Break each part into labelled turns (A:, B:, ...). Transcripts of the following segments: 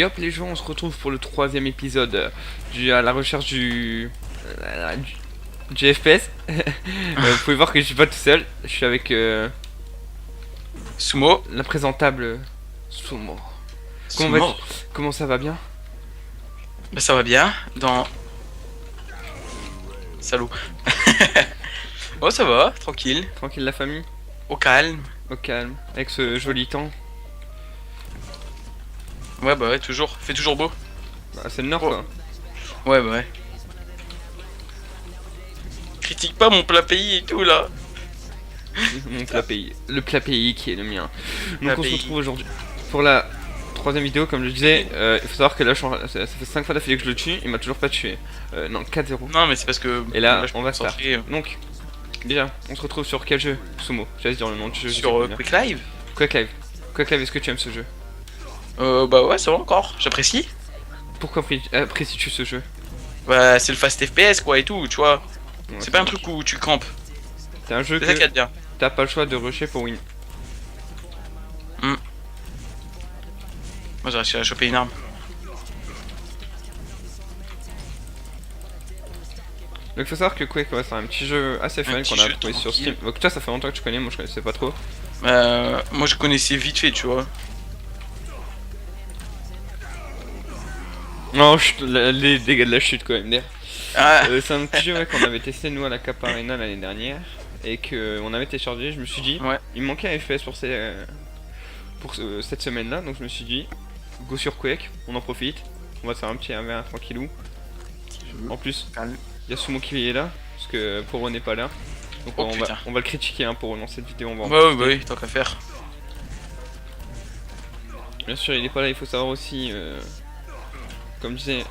A: Yop les gens, on se retrouve pour le troisième épisode à la recherche du FPS. Vous pouvez voir que je suis pas tout seul, je suis avec
B: Sumo.
A: l'imprésentable Sumo.
B: Sumo.
A: Comment ça va bien?
B: Bah, ça va bien. Dans. Salaud. Oh, ça va, tranquille.
A: Tranquille la famille?
B: Au calme.
A: Au calme, avec ce joli temps.
B: Ouais, bah ouais, toujours. Fait toujours beau.
A: Bah, c'est le nord
B: Oh.
A: quoi.
B: Ouais, bah ouais. Critique pas mon plat pays et tout là.
A: Mon plat pays. Le plat pays qui est le mien. Donc
B: Plat
A: on se
B: pays.
A: retrouve aujourd'hui pour la troisième vidéo. Comme je disais, il faut savoir que là ça fait 5 fois d'affilée que je le tue, il m'a toujours pas tué. Non, 4-0.
B: Non, mais c'est parce que.
A: Et là,
B: je
A: on
B: me
A: va se faire.
B: concentrer,
A: Donc, déjà, on se retrouve sur quel jeu? Sumo, je laisse dire le nom du jeu. je sais
B: sur
A: plus bien.
B: Quick Live.
A: Quake Live. Quake Live, est-ce que tu aimes ce jeu?
B: Bah ouais, ça va encore. J'apprécie.
A: Pourquoi apprécies-tu ce jeu?
B: Bah, c'est le fast FPS quoi et tout, tu vois.
A: Ouais,
B: C'est pas un truc où tu campes.
A: C'est un jeu
B: C'est ça qu'il y
A: que
B: a de bien.
A: t'as pas le choix de rusher pour win.
B: Moi, j'ai réussi à choper une arme.
A: Donc, faut savoir que Quake, ouais, c'est un petit jeu assez fun
B: petit
A: qu'on a
B: jeu
A: trouvé sur
B: tranquille.
A: Steam. Donc, toi, ça fait longtemps que tu connais, moi je connaissais pas trop.
B: Moi, je connaissais vite fait, tu vois.
A: Non, les dégâts de la chute quand même, d'ailleurs.
B: Ah,
A: C'est un petit jeu ouais, qu'on avait testé nous à la Cap Arena l'année dernière et qu'on avait téléchargé. Je me suis dit,
B: ouais.
A: il me manquait un FPS pour, cette semaine là, donc je me suis dit, go sur Quake, on en profite, on va se faire un petit 1v1 tranquillou. En plus,
B: Calme.
A: il y a Sumo qui est là, parce que Poro n'est pas là. Donc
B: Oh,
A: on
B: putain.
A: va le critiquer hein, pour lancer cette vidéo, on va en
B: Ouais, ouais,
A: profiter.
B: bah oui, tant qu'à faire.
A: Bien sûr, il est pas là, il faut savoir aussi, comme je disais,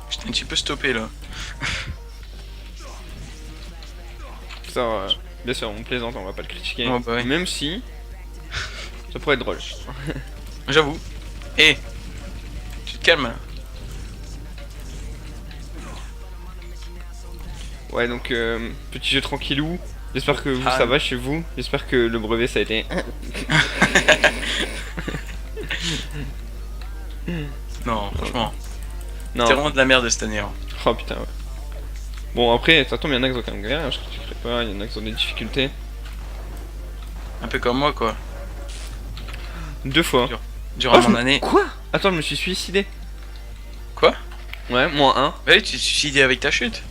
B: J'étais un petit peu stoppé là.
A: faut savoir, bien sûr, on plaisante, on va pas le critiquer,
B: Ouais, bah ouais.
A: même si ça pourrait être drôle.
B: J'avoue. Eh, tu te calmes.
A: Ouais, donc petit jeu tranquillou. J'espère que vous
B: Ah,
A: ça va chez vous. J'espère que le brevet ça a été.
B: Non, franchement.
A: Non.
B: C'est vraiment de la merde cette année. Hein.
A: Oh putain, ouais. Bon, après, ça tombe, il y en a qui ont quand même galère, je critiquerai pas. Il y en a qui ont des difficultés.
B: Un peu comme moi quoi.
A: 2 fois.
B: Durant
A: Oh,
B: mon année.
A: Quoi? Attends, je me suis suicidé.
B: Quoi?
A: Ouais, moins 1.
B: Bah oui, tu t'es suicidé avec ta chute.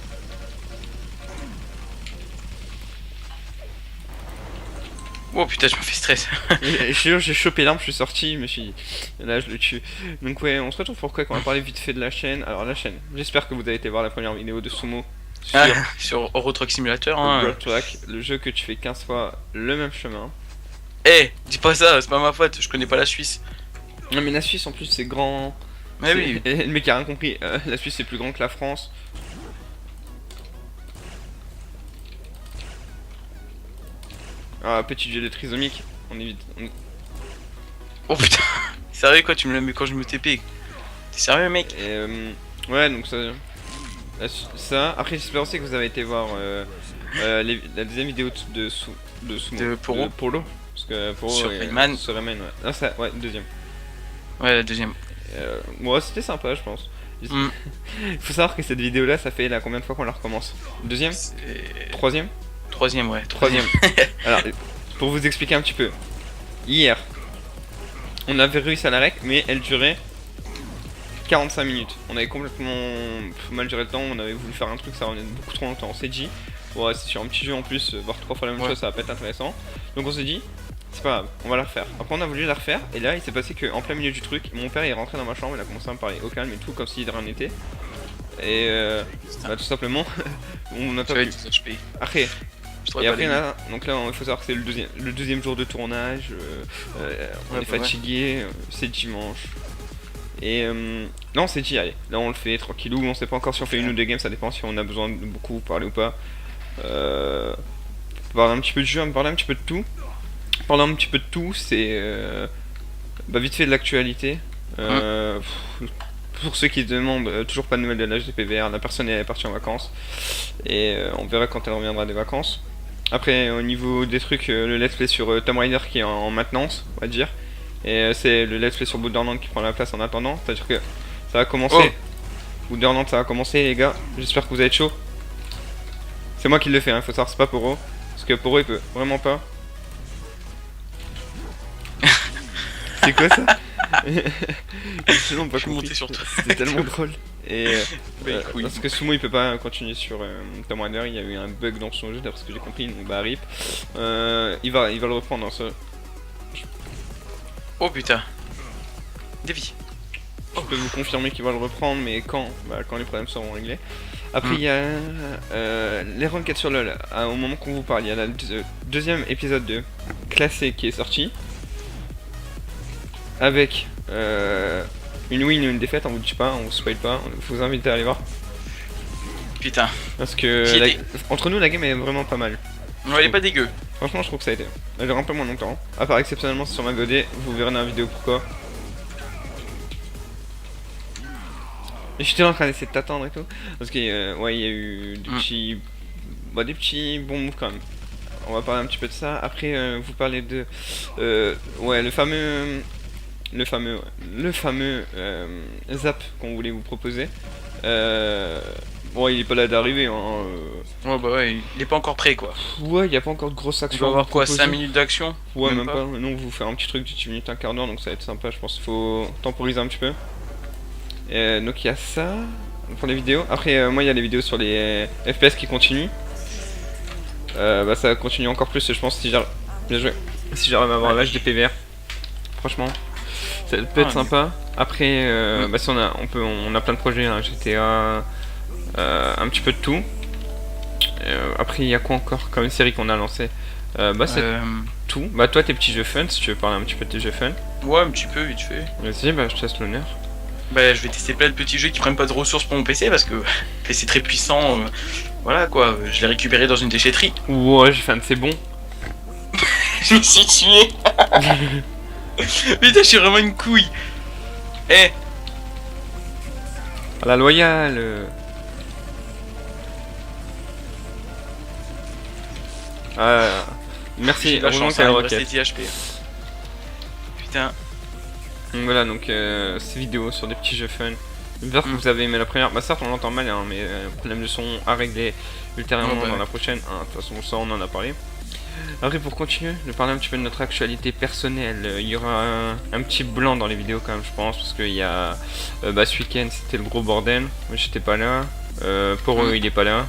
B: Oh putain, je me fais stress.
A: J'ai chopé l'arme, je suis sorti, je me suis dit, là je le tue. Donc ouais, on se retrouve pour quoi qu'on va parler vite fait de la chaîne. Alors la chaîne, j'espère que vous avez été voir la première vidéo de Sumo sur
B: Ah, sur Euro Truck Simulator. Hein.
A: World Track, le jeu que tu fais 15 fois le même chemin.
B: Eh, dis pas ça, c'est pas ma faute, je connais pas la Suisse.
A: Non mais la Suisse en plus c'est grand.
B: Mais oui.
A: Le mec a rien compris, la Suisse c'est plus grand que la France. Ah, petit jet de trisomique, on évite.
B: Oh putain. Sérieux quoi, tu me l'as mis quand je me TP. T'es sérieux mec?
A: Et ouais, donc ça. Ça. Après, j'espère aussi que vous avez été voir la deuxième vidéo de Sumo.
B: De Poro.
A: Polo. Parce que Poro.
B: Sur Rayman.
A: Sur Rayman, ouais. Non, ça, ouais, deuxième.
B: Ouais, la deuxième.
A: Ouais, c'était sympa, je pense.
B: Mm.
A: Faut savoir que cette vidéo là, ça fait là combien de fois qu'on la recommence? Deuxième?
B: C'est-
A: Troisième?
B: Troisième, ouais.
A: Troisième. Alors, pour vous expliquer un petit peu. Hier, on avait réussi à la rec, mais elle durait 45 minutes. On avait complètement mal géré le temps, on avait voulu faire un truc, ça revenait beaucoup trop longtemps. On s'est dit, ouais, c'est sur un petit jeu en plus, voir 3 fois la même
B: Ouais.
A: chose, ça va pas être intéressant. Donc on s'est dit, c'est pas grave, on va la refaire. Après on a voulu la refaire, et là il s'est passé qu'en plein milieu du truc, mon père est rentré dans ma chambre, il a commencé à me parler au calme et tout, comme si de rien n'était. Et bah, tout simplement, on n'a
B: Tu
A: pas
B: vas
A: pu.
B: être HP.
A: Après,
B: Je t'aurais
A: et
B: pas
A: après
B: dit.
A: là, donc là il faut savoir que c'est le deuxième jour de tournage, on
B: Ouais,
A: est
B: bah ouais.
A: fatigué, c'est dimanche. Et non, on s'est dit, allez, là on le fait tranquillou, on sait pas encore si on fait une ou deux games, ça dépend si on a besoin de beaucoup parler ou pas. Parler un petit peu de jeu, parler un petit peu de tout. Parler un petit peu de tout, c'est bah, vite fait de l'actualité. Pour ceux qui se demandent, toujours pas de nouvelles de la GPVR, la personne est partie en vacances. Et on verra quand elle reviendra des vacances. Après, au niveau des trucs, le let's play sur Tomb Raider qui est en maintenance, on va dire. Et c'est le let's play sur Borderlands qui prend la place en attendant. C'est-à-dire que ça va commencer.
B: Oh.
A: Borderlands ça va commencer les gars. J'espère que vous êtes chaud. C'est moi qui le fais, hein. Faut savoir c'est pas Poro. Parce que Poro il peut vraiment pas. C'est quoi ça? J'ai tellement pas
B: Je suis
A: compris.
B: monté sur toi.
A: C'était tellement drôle. Et
B: Bah, écoute.
A: parce que Sumo il peut pas continuer sur Tomb Raider, il y a eu un bug dans son jeu d'après ce que j'ai compris, donc bah rip. Il va le reprendre hein, ça.
B: Oh putain. Dévi.
A: Je peux vous confirmer qu'il va le reprendre, mais quand? Bah quand les problèmes seront réglés. Après il y a les ranked sur LoL, au moment qu'on vous parle, il y a le deuxième épisode de classé qui est sorti. Avec une win ou une défaite, on vous dit pas, on vous spoil pas, je vous invite à aller voir.
B: Putain.
A: Parce que
B: J'y étais.
A: entre nous la game est vraiment pas mal.
B: Non, elle est pas dégueu.
A: Franchement je trouve que ça a été. Elle dure un peu moins longtemps. À part exceptionnellement sur ma godée, vous verrez dans la vidéo pourquoi. Et j'étais en train d'essayer de t'attendre et tout. Parce que ouais il y a eu des petits bons moves quand même. On va parler un petit peu de ça. Après vous parlez de ouais le fameux zap qu'on voulait vous proposer. Bon, il est pas là d'arriver. Hein.
B: Ouais, bah ouais, il est pas encore prêt quoi.
A: Ouais, il y a pas encore de grosses
B: Tu
A: actions.
B: vas avoir
A: à vous
B: quoi,
A: proposer.
B: 5 minutes d'action?
A: Ouais, même pas. Non, vous faire un petit truc de 10 minutes, un quart d'heure, donc ça va être sympa. Je pense qu'il faut temporiser un petit peu. Donc il y a ça pour les vidéos. Après, moi, il y a les vidéos sur les FPS qui continuent. Bah, ça continue encore plus, je pense, si j'arrive. Bien joué. Si j'arrive à avoir l'âge des PVR. Franchement. Ça peut être sympa. Après, bah, si on a plein de projets, hein, GTA, un petit peu de tout. Après, il y a quoi encore comme série qu'on a lancé? Bah, c'est tout. Bah, toi, tes petits jeux fun, si tu veux parler un petit peu de tes jeux fun.
B: Ouais, un petit peu, vite fait.
A: Vas-y, bah, je te laisse l'honneur.
B: Bah, je vais tester plein de petits jeux qui prennent pas de ressources pour mon PC parce que PC très puissant, voilà quoi. Je l'ai récupéré dans une déchetterie.
A: Ouais, j'ai fait un de ces bons.
B: Je me suis tué. Putain, je suis vraiment une couille. Eh,
A: La loyale. Merci,
B: j'ai de la
A: heureusement
B: chance,
A: qu'il y a
B: hein,
A: la
B: il me
A: roquette.
B: restait 10 HP. Putain.
A: Donc voilà, donc ces vidéos sur des petits jeux fun. J'espère que vous avez aimé la première. Bah certes on l'entend mal hein, mais problème de son à régler ultérieurement
B: Ouais, bah
A: dans
B: ouais.
A: la prochaine. Hein, de toute façon ça on en a parlé. Après pour continuer, je vais parler un petit peu de notre actualité personnelle. Il y aura un petit blanc dans les vidéos quand même je pense. Parce qu'il y a bah ce week-end c'était le gros bordel. Moi j'étais pas là. Poro il est pas là.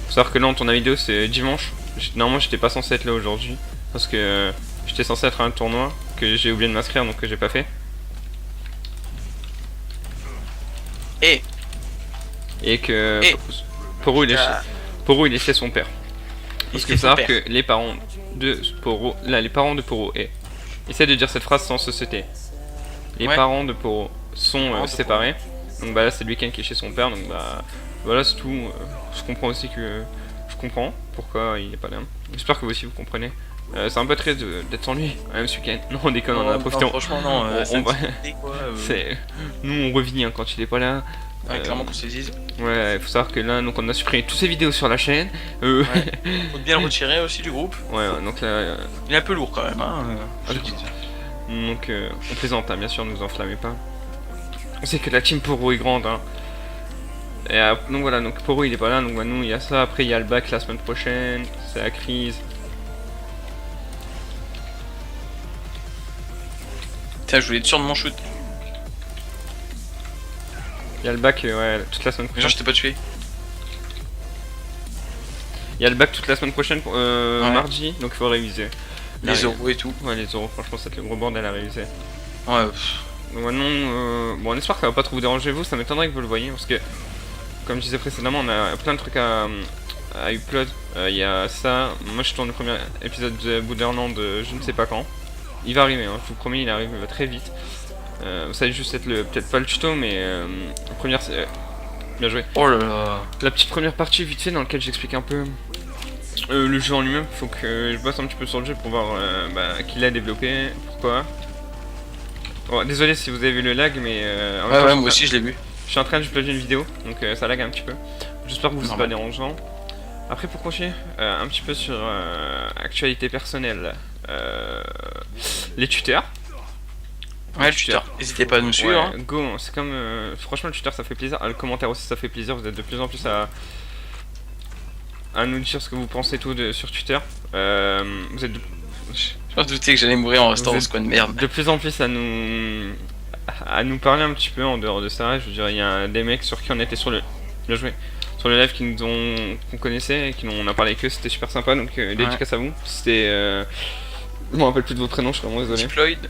A: Faut savoir que là on tourne la vidéo c'est dimanche. Normalement j'étais pas censé être là aujourd'hui. Parce que j'étais censé être à un tournoi que j'ai oublié de m'inscrire donc que j'ai pas fait.
B: Eh,
A: Et que
B: Et-
A: Poro il est
B: Ah.
A: Poro il est chez son père. Parce
B: c'est
A: que faut
B: son
A: savoir
B: père.
A: que les parents de Poro, là les parents de Poro, essaie de dire cette phrase sans société. Les
B: Ouais.
A: parents de Poro sont
B: Parents de
A: séparés. Donc bah là c'est le week-end qui est chez son père. Donc bah voilà c'est tout. Je comprends aussi que je comprends pourquoi il est pas là. J'espère que vous aussi vous comprenez. C'est un peu triste d'être sans lui même ce week-end. Non on déconne, on en a
B: Non,
A: profité.
B: non, franchement, non.
A: on va-
B: quoi.
A: C'est nous on revit hein, quand il est pas là.
B: Ouais, clairement qu'on se dise.
A: Ouais, il faut savoir que là, donc on a supprimé toutes ces vidéos sur la chaîne.
B: Ouais. Faut bien le retirer aussi du groupe.
A: Ouais, donc là,
B: Il est un peu lourd quand même, hein. Je dis.
A: donc on plaisante, hein, bien sûr, ne vous enflammez pas. On sait que la team Poro est grande, hein. Et donc voilà, donc Poro il est pas là, donc bah, nous il y a ça. Après il y a le bac la semaine prochaine, c'est la crise.
B: Tiens, je voulais être sûr de mon shoot.
A: Il y a le bac, ouais, toute la semaine
B: Mais
A: prochaine.
B: genre, je t'ai pas tué.
A: Il y a le bac toute la semaine prochaine, mardi, donc il faut réviser. Là,
B: Les euros et tout.
A: Ouais, les euros, franchement, c'est le gros bordel à réviser.
B: Ouais,
A: Donc non, bon on espère que ça va pas trop vous déranger vous, ça m'étonnerait que vous le voyez parce que comme je disais précédemment on a plein de trucs à upload. Il y a ça, moi je tourne le premier épisode de Borderlands je ne sais pas quand. Il va arriver, hein, je vous promets il arrive très vite. Ça va juste être peut-être pas le tuto mais première bien joué.
B: oh là là.
A: La petite première partie vite fait dans laquelle j'explique un peu le jeu en lui-même. Faut que je bosse un petit peu sur le jeu pour voir qui l'a développé, pourquoi. Bon, désolé si vous avez vu le lag, mais en même temps,
B: Ouais, moi aussi je l'ai vu.
A: je suis en train de uploader une vidéo, donc ça lag un petit peu. J'espère que vous c'est pas
B: Normal.
A: dérangeant. Après, pour continuer, un petit peu sur actualité personnelle, les tuteurs.
B: Ouais, le tuteur. N'hésitez pas à nous suivre.
A: Ouais, go, c'est comme. Franchement, le tuteur ça fait plaisir. Le commentaire aussi ça fait plaisir. Vous êtes de plus en plus à nous dire ce que vous pensez tout sur Twitter. Vous êtes
B: Je me doutais que j'allais mourir en restant
A: Vous
B: dans
A: êtes
B: ce coin de merde.
A: de plus en plus à nous parler un petit peu en dehors de ça. Je veux dire, il y a des mecs sur qui on était sur le jouet. Sur le live qu'on connaissait et on a parlé avec eux, c'était super sympa. Donc, dédicace à vous. C'était. Je me rappelle plus de vos prénoms, je suis vraiment désolé.
B: Diploid.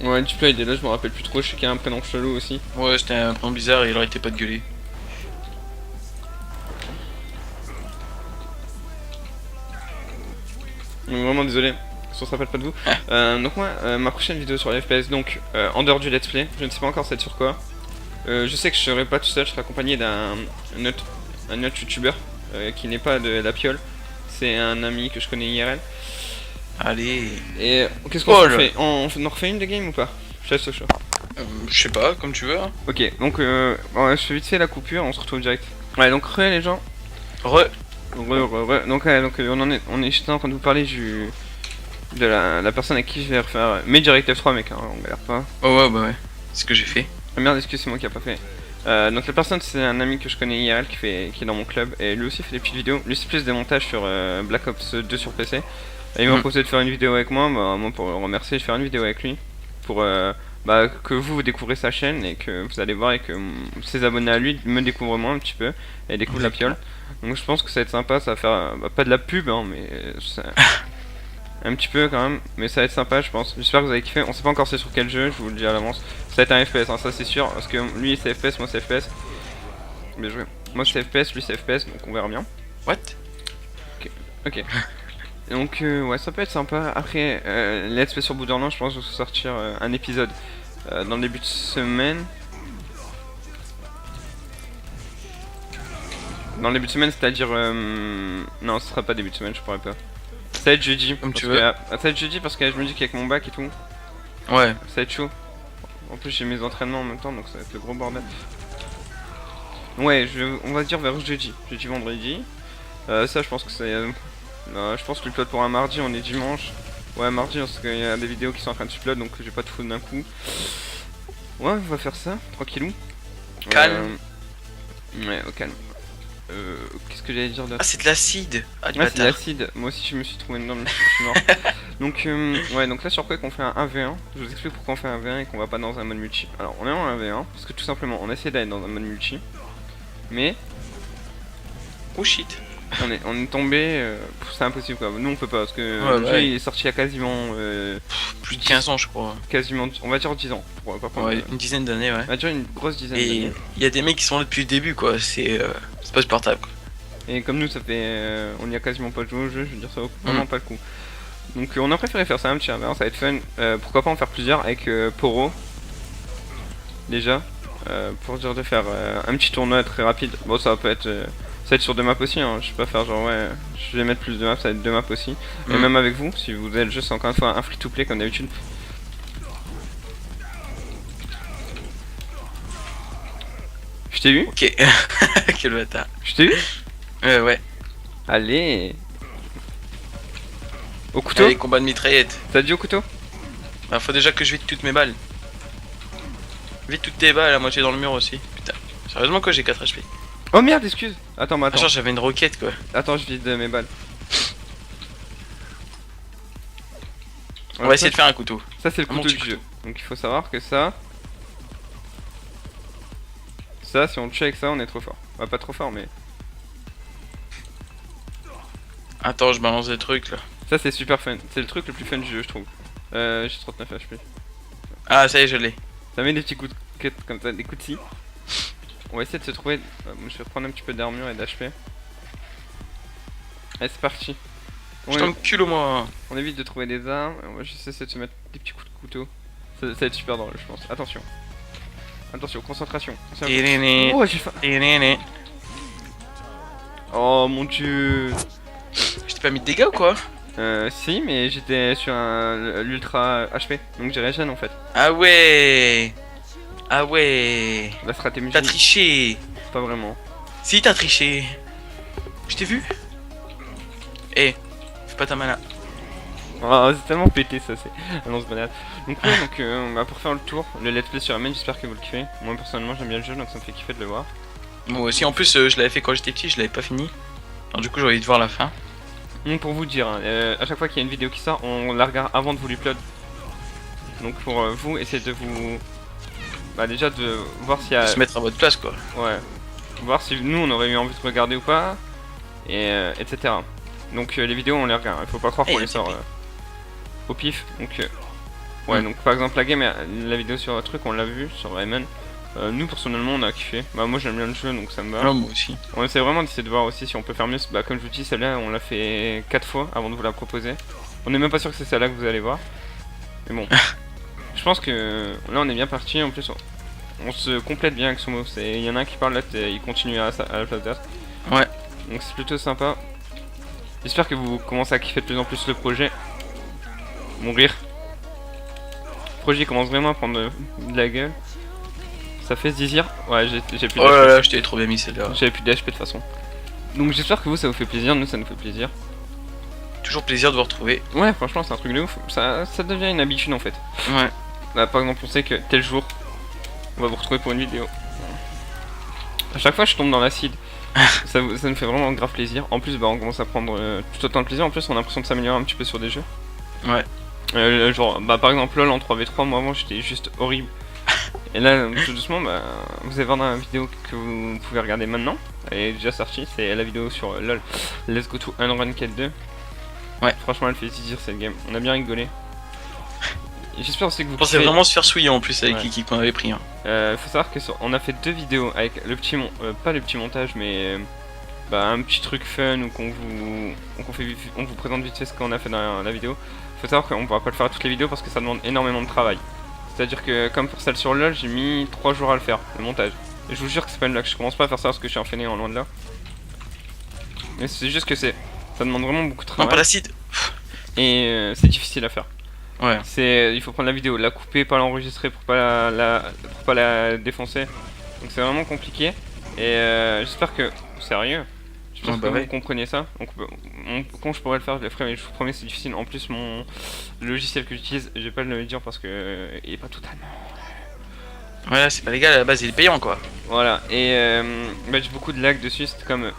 A: Ouais, Diploid, et là je me rappelle plus trop. Je sais qu'il y a un prénom chelou aussi.
B: Ouais, c'était un prénom bizarre et il arrêtait pas de gueuler.
A: Donc vraiment désolé, si on se rappelle pas de vous. Donc moi, ma prochaine vidéo sur les FPS, donc en dehors du let's play, je ne sais pas encore c'est sur quoi. Je sais que je serai pas tout seul, je serai accompagné d'un autre youtubeur qui n'est pas de la piole. C'est un ami que je connais IRL.
B: Allez.
A: Et qu'est-ce qu'on fait? On en refait une de game ou pas? Je laisse au choix.
B: Je sais pas, comme tu veux. Hein.
A: Ok, donc bon, je fais vite fait la coupure, on se retrouve direct. Ouais, donc les gens. Donc on est juste en train de vous parler de la personne avec qui je vais refaire mes Direct F3 mec, hein, on galère pas.
B: Oh ouais bah ouais, c'est ce que j'ai fait.
A: Ah merde, excuse, c'est moi qui a pas fait. Donc la personne c'est un ami que je connais IRL qui est dans mon club et lui aussi fait des petites vidéos. Lui c'est plus des montages sur Black Ops 2 sur PC. Et il m'a proposé de faire une vidéo avec moi, moi pour le remercier je vais faire une vidéo avec lui. Pour que vous découvrez sa chaîne et que vous allez voir et que ses abonnés à lui me découvrent moi un petit peu et découvrent la piole. Donc je pense que ça va être sympa, ça va faire pas de la pub hein, mais un petit peu quand même, mais ça va être sympa je pense. J'espère que vous avez kiffé, on sait pas encore c'est sur quel jeu, je vous le dis à l'avance. Ça va être un FPS, hein, ça c'est sûr, parce que lui c'est FPS, moi c'est FPS. Bien joué. Moi c'est FPS, lui c'est FPS, donc on verra bien.
B: What?
A: Ok. Donc ouais ça peut être sympa. Après Let's Play sur Borderlands, je pense que je vais sortir un épisode dans le début de semaine. Dans le début de semaine, c'est-à-dire non, ce sera pas début de semaine, je pourrais pas. Ça va être jeudi.
B: Comme tu veux.
A: Ça va être jeudi parce que je me dis qu'avec mon bac et tout,
B: Ouais.
A: ça va être chaud. En plus j'ai mes entraînements en même temps, donc ça va être le gros bordel. Ouais, on va dire vers jeudi, vendredi. Ça je pense que c'est... je pense que le upload pour un mardi, on est dimanche. Ouais, mardi parce qu'il y a des vidéos qui sont en train de upload, donc j'ai pas tout foutre d'un coup. Ouais, on va faire ça, tranquillou.
B: Calme.
A: Ouais, au calme. Qu'est-ce que j'allais dire d'autre?
B: Ah, c'est de l'acide. Ah, du
A: Ouais, c'est de
B: bâtard.
A: l'acide. Moi aussi, je me suis trouvé dedans, mais je suis mort. Donc, ouais, donc là, sur quoi qu'on fait un 1v1. Je vous explique pourquoi on fait un 1v1 et qu'on va pas dans un mode multi. Alors, on est en 1v1 parce que tout simplement, on essaie d'aller dans un mode multi. Mais,
B: Oh shit.
A: on est tombé. C'est impossible quoi. Nous, on peut pas parce que
B: Ouais,
A: le jeu
B: ouais.
A: il est sorti il y a quasiment.
B: Plus de 15 ans, je crois.
A: Quasiment. On va dire 10 ans. Pour pas prendre.
B: Ouais, une dizaine d'années, ouais.
A: On va dire une grosse dizaine
B: Et
A: d'années.
B: il y a des mecs qui sont là depuis le début, quoi. C'est pas supportable. Quoi.
A: Et comme nous, ça fait. On y a quasiment pas joué au jeu, je veux dire, ça vaut vraiment pas le coup. Donc, on a préféré faire ça un petit avant, ça va être fun. Pourquoi pas en faire plusieurs avec Poro. Déjà. Pour dire de faire un petit tournoi très rapide. Bon, ça va être sur 2 maps aussi, hein. Je vais pas faire genre, ouais, je vais mettre plus de maps, ça va être 2 maps aussi. Et même avec vous, si vous êtes juste encore une fois un free to play comme d'habitude. Je t'ai eu?
B: Ok. Quel bâtard.
A: Je t'ai eu?
B: Ouais.
A: Allez. Au couteau?
B: Allez, combat de mitraillette.
A: T'as dit au couteau?
B: Bah, faut déjà que je vide toutes mes balles. Vide toutes tes balles, à moitié dans le mur aussi. Putain. Sérieusement, quoi, j'ai 4 HP.
A: Oh merde, excuse. Attends, mais attends.
B: Genre, j'avais une roquette, quoi.
A: Attends, je vide mes balles.
B: On va essayer de faire un couteau.
A: Ça c'est le
B: Un bon
A: couteau
B: petit
A: du jeu. Donc il faut savoir que ça, si on le tue avec ça, on est trop fort. Bah pas trop fort, mais
B: Attends, je balance des trucs, là.
A: ça c'est super fun. C'est le truc le plus fun du jeu, je trouve. J'ai 39 HP.
B: Ah, ça y est, je l'ai.
A: Ça met des petits coups de cut comme ça, des coups de scie. On va essayer de se trouver. Je vais reprendre un petit peu d'armure et d'HP. Allez, c'est parti.
B: Je t'encule au moins.
A: On évite de trouver des armes. On va juste essayer de se mettre des petits coups de couteau. Ça va être super drôle, je pense. Attention. Attention, concentration. Oh, j'ai faim. Oh mon dieu.
B: Je t'ai pas mis de dégâts ou quoi?
A: Si, mais j'étais sur l'ultra HP, donc j'ai régène en fait.
B: Ah ouais. Ah ouais.
A: La stratégie.
B: T'as triché.
A: Pas vraiment.
B: Si, t'as triché. Je t'ai vu. Eh, fais pas ta mana.
A: Ah, c'est tellement pété ça, c'est un lance-grenade. Donc ouais, donc bah, pour faire le tour, le let's play sur Rayman, j'espère que vous le kiffez. Moi personnellement j'aime bien le jeu donc ça me fait kiffer de le voir.
B: Moi aussi, en plus, je l'avais fait quand j'étais petit, je l'avais pas fini. Alors du coup, j'ai envie de voir la fin.
A: Donc pour vous dire, hein, à chaque fois qu'il y a une vidéo qui sort, on la regarde avant de vous l'upload. Donc pour vous, essayez de vous... Bah déjà de voir s'il y a...
B: Se mettre à votre place, quoi.
A: Ouais. Voir si nous on aurait eu envie de regarder ou pas. Et etc. Donc les vidéos on les regarde, il faut pas croire qu'on
B: Eh,
A: les sort au pif. Donc ouais, donc par exemple la game, la vidéo sur le truc on l'a vu sur Rayman. Nous personnellement on a kiffé. Bah moi j'aime bien le jeu donc ça me va.
B: Ah, moi aussi.
A: On essaie vraiment d'essayer de voir aussi si on peut faire mieux. Bah comme je vous dis, celle-là on l'a fait 4 fois avant de vous la proposer. On est même pas sûr que c'est celle-là que vous allez voir. Mais bon. Je pense que là on est bien parti. En plus on se complète bien avec Sumo. Il y en a un qui parle là, il continue à la place d'As.
B: Ouais.
A: Donc c'est plutôt sympa. J'espère que vous commencez à kiffer de plus en plus le projet. Mourir. Le projet commence vraiment à prendre de la gueule. Ça fait se dire. Ouais, j'ai plus
B: Oh là
A: d'HP.
B: là, je t'ai trop bien mis celle-là.
A: J'avais plus d'HP de toute façon. Donc j'espère que vous ça vous fait plaisir, nous ça nous fait plaisir.
B: Toujours plaisir de vous retrouver.
A: Ouais, franchement c'est un truc de ouf. Ça devient une habitude en fait.
B: Ouais.
A: Là par exemple on sait que tel jour on va vous retrouver pour une vidéo. À chaque fois je tombe dans l'acide. ça nous fait vraiment grave plaisir. En plus bah on commence à prendre tout autant de plaisir. En plus on a l'impression de s'améliorer un petit peu sur des jeux.
B: Ouais.
A: Genre bah par exemple LOL en 3v3 moi avant j'étais juste horrible. Et là tout doucement bah vous allez voir dans la vidéo que vous pouvez regarder maintenant. Elle est déjà sortie, c'est la vidéo sur LOL Let's Go to Unranked 2.
B: Ouais.
A: Franchement elle fait zizir cette game, on a bien rigolé. Et j'espère aussi que vous
B: On pensait
A: kiffez.
B: vraiment se faire souiller en plus avec
A: Ouais.
B: l'équipe qu'on avait pris. Hein.
A: Faut savoir que on a fait 2 vidéos avec le petit pas le petit montage mais bah, un petit truc fun où on vous présente vite fait ce qu'on a fait dans la vidéo. Faut savoir qu'on pourra pas le faire à toutes les vidéos parce que ça demande énormément de travail. C'est-à-dire que comme pour celle sur LOL, j'ai mis 3 jours à le faire, le montage. Et je vous jure que c'est pas une blague, je commence pas à faire ça parce que je suis enchaîné en loin de là. Mais c'est juste que ça demande vraiment beaucoup de
B: Non,
A: travail.
B: pas l'acide.
A: Et c'est difficile à faire.
B: Ouais.
A: Il faut prendre la vidéo, la couper, pas l'enregistrer pour pas pour pas la défoncer. Donc c'est vraiment compliqué. Et j'espère que sérieux. J'espère
B: Ouais,
A: que
B: bah
A: vous
B: ouais.
A: comprenez ça. Donc quand je pourrais le faire, je le ferai. Mais je vous promets c'est difficile. En plus le logiciel que j'utilise, je vais pas le dire parce que il est pas totalement.
B: Ouais, c'est pas légal à la base, il est payant quoi.
A: Voilà. Et bah, j'ai beaucoup de lag dessus. C'est comme.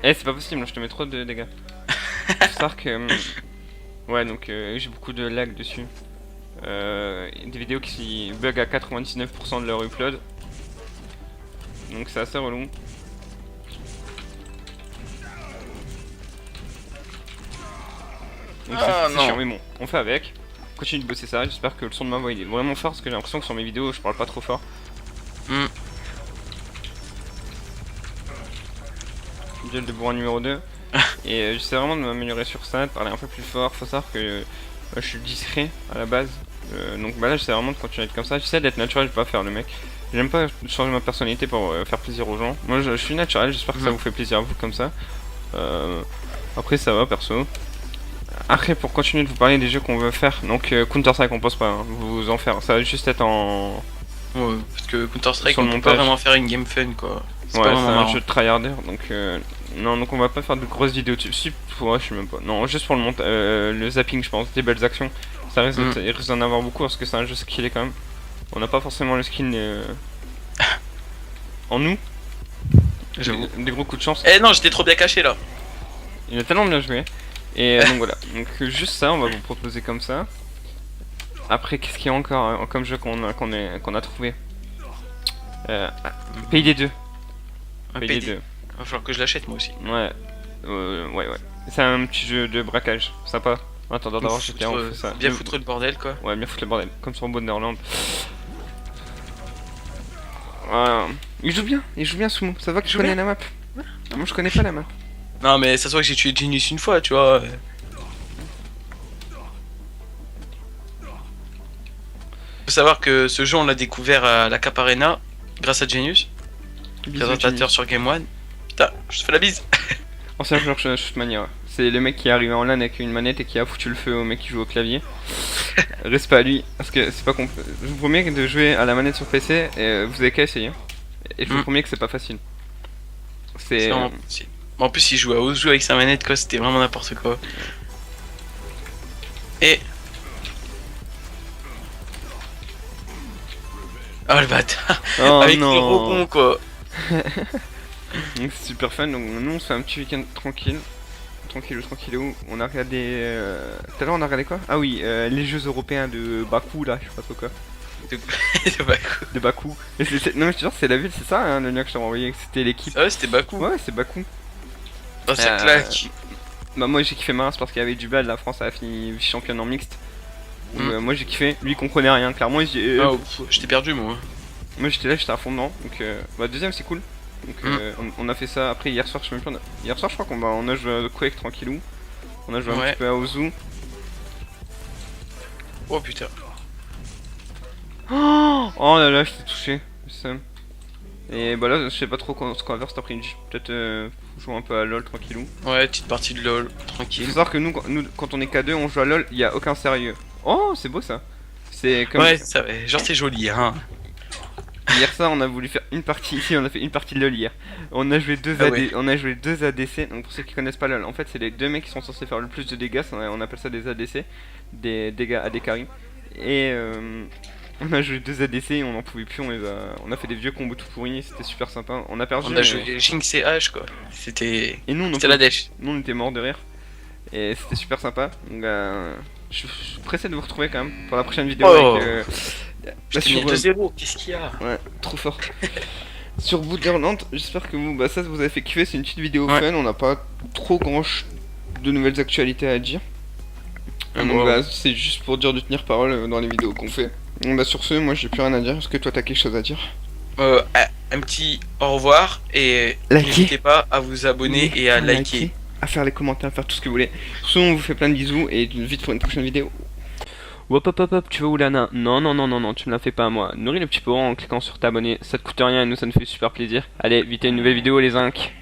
A: Eh c'est pas possible, je te mets trop de dégâts. Faut savoir que. Ouais, donc j'ai beaucoup de lag dessus. Des vidéos qui bug à 99% de leur upload. Donc c'est assez relou. Donc c'est
B: non.
A: chiant, mais bon, on fait avec. On continue de bosser ça. J'espère que le son de ma voix il est vraiment fort parce que j'ai l'impression que sur mes vidéos je parle pas trop fort.
B: Mm.
A: Duel de bourrin numéro 2. Et j'essaie vraiment de m'améliorer sur ça, de parler un peu plus fort. Faut savoir que je suis discret à la base. Donc bah là j'essaie vraiment de continuer à être comme ça. J'essaie d'être naturel, je vais pas faire le mec. J'aime pas changer ma personnalité pour faire plaisir aux gens. Moi je suis naturel, j'espère que ça vous fait plaisir à vous comme ça. Après ça va perso. Après pour continuer de vous parler des jeux qu'on veut faire, donc Counter-Strike on pose pas, hein, vous en faire. Ça va juste être en...
B: Ouais, parce que Counter-Strike,
A: Sur le
B: on peut pas
A: montage.
B: vraiment faire une game fun quoi. C'est
A: Ouais
B: pas
A: c'est
B: vraiment
A: un
B: marrant.
A: jeu de tryharder donc non donc on va pas faire de grosses vidéos dessus. Si ouais, je sais même pas. Non juste pour le zapping je pense, des belles actions. Ça risque il risque d'en avoir beaucoup parce que c'est un jeu skillé quand même. On n'a pas forcément le skin en nous.
B: J'avoue.
A: Des gros coups de chance.
B: Eh non, j'étais trop bien caché là.
A: Il a tellement bien joué. Et donc voilà. Donc juste ça, on va vous proposer comme ça. Après, qu'est-ce qu'il y a encore hein, comme jeu qu'on a trouvé Payday 2.
B: Un
A: Payday
B: PD.
A: 2.
B: Va falloir que je l'achète moi aussi.
A: Ouais. Ouais. C'est un petit jeu de braquage. Sympa. En attendant d'avoir GTA, on fait ça.
B: Bien foutre le bordel quoi.
A: Ouais, bien foutre le bordel. Comme sur Borderlands. Voilà. Il joue bien Sumo. Ça va que je connais la map. Moi je connais pas la map.
B: Non mais ça se voit que j'ai tué Genius une fois, tu vois. Faut savoir que ce jeu on l'a découvert à la Cap Arena grâce à Genius, présentateur sur Game One. Putain, je te fais la bise.
A: Ancien joueur Shootmania. C'est le mec qui est arrivé en LAN avec une manette et qui a foutu le feu au mec qui joue au clavier. Respect à lui, parce que c'est pas je vous promets que de jouer à la manette sur PC, vous avez qu'à essayer. Et je vous promets que c'est pas facile. C'est...
B: vraiment possible. En plus il jouait à Ozu avec sa manette quoi, c'était vraiment n'importe quoi. Et... Oh le bâtard.
A: Oh
B: Avec le
A: non.
B: rebond quoi.
A: Donc c'est super fun, donc nous on se fait un petit week-end tranquille. Tranquillou. On a regardé... Tout à l'heure on a regardé quoi? Ah oui, les jeux européens de Bakou là, je sais pas trop quoi.
B: De Bakou.
A: De Bakou. Non mais je te jure c'est la ville, c'est ça hein, le lien que je t'ai envoyé, que c'était l'équipe.
B: Ah ouais, c'était Bakou.
A: Ouais c'est Bakou.
B: Oh, ça claque.
A: Bah moi j'ai kiffé Mars parce qu'il y avait du bal, la France a fini vice-championne en mixte. Donc, moi j'ai kiffé, lui il comprenait rien, clairement il dit,
B: Oh, j'étais perdu moi.
A: moi j'étais là, j'étais à fond dedans, donc bah deuxième c'est cool. Donc on a fait ça, après hier soir je sais même pas, hier soir je crois on a joué à Quake tranquillou. On a joué un petit peu à Ozu.
B: Oh putain.
A: Oh là là, je t'ai touché, Sam. Et bah là je sais pas trop ce qu'on va faire cet après-midi, peut-être jouer un peu à LoL tranquillou.
B: Ouais, petite partie de LoL,
A: Il
B: tranquille.
A: faut savoir que nous quand on est K2 on joue à LoL, il y a aucun sérieux. Oh c'est beau ça. C'est comme...
B: Ouais, ça, genre c'est joli hein.
A: Hier soir on a voulu faire une partie ici, on a fait une partie de LoL hier. On a joué deux on a joué deux ADC, donc pour ceux qui connaissent pas LoL, en fait c'est les deux mecs qui sont censés faire le plus de dégâts, on appelle ça des ADC, des dégâts AD carry. Et on a joué deux ADC et on en pouvait plus, on a fait des vieux combos tout pourris, c'était super sympa. On a perdu.
B: On a joué Jinx et H quoi. C'était...
A: Et nous
B: C'était la dèche.
A: Nous on était morts de rire. Et c'était super sympa. Donc je suis pressé de vous retrouver quand même pour la prochaine vidéo
B: Oh.
A: avec...
B: Je t'ai mis à 2-0, qu'est-ce qu'il y a?
A: Ouais, trop fort. Sur Borderlands, j'espère que vous, ça vous avez fait kiffer, c'est une petite vidéo
B: Ouais.
A: fun, on n'a pas trop de nouvelles actualités à dire. Donc
B: wow.
A: bah, c'est juste pour dire de tenir parole dans les vidéos qu'on fait. Donc bah sur ce, moi j'ai plus rien à dire, est-ce que toi t'as quelque chose à dire?
B: Un petit au revoir et
A: Likez.
B: n'hésitez pas à vous abonner et à liker.
A: À faire les commentaires, à faire tout ce que vous voulez. Sur ce, on vous fait plein de bisous et vite pour une prochaine vidéo. Hop, tu veux où Lana? Non, tu me la fais pas à moi. Nourris le petit pauvre en cliquant sur t'abonner, ça te coûte rien et nous ça nous fait super plaisir. Allez, vite une nouvelle vidéo les zincs.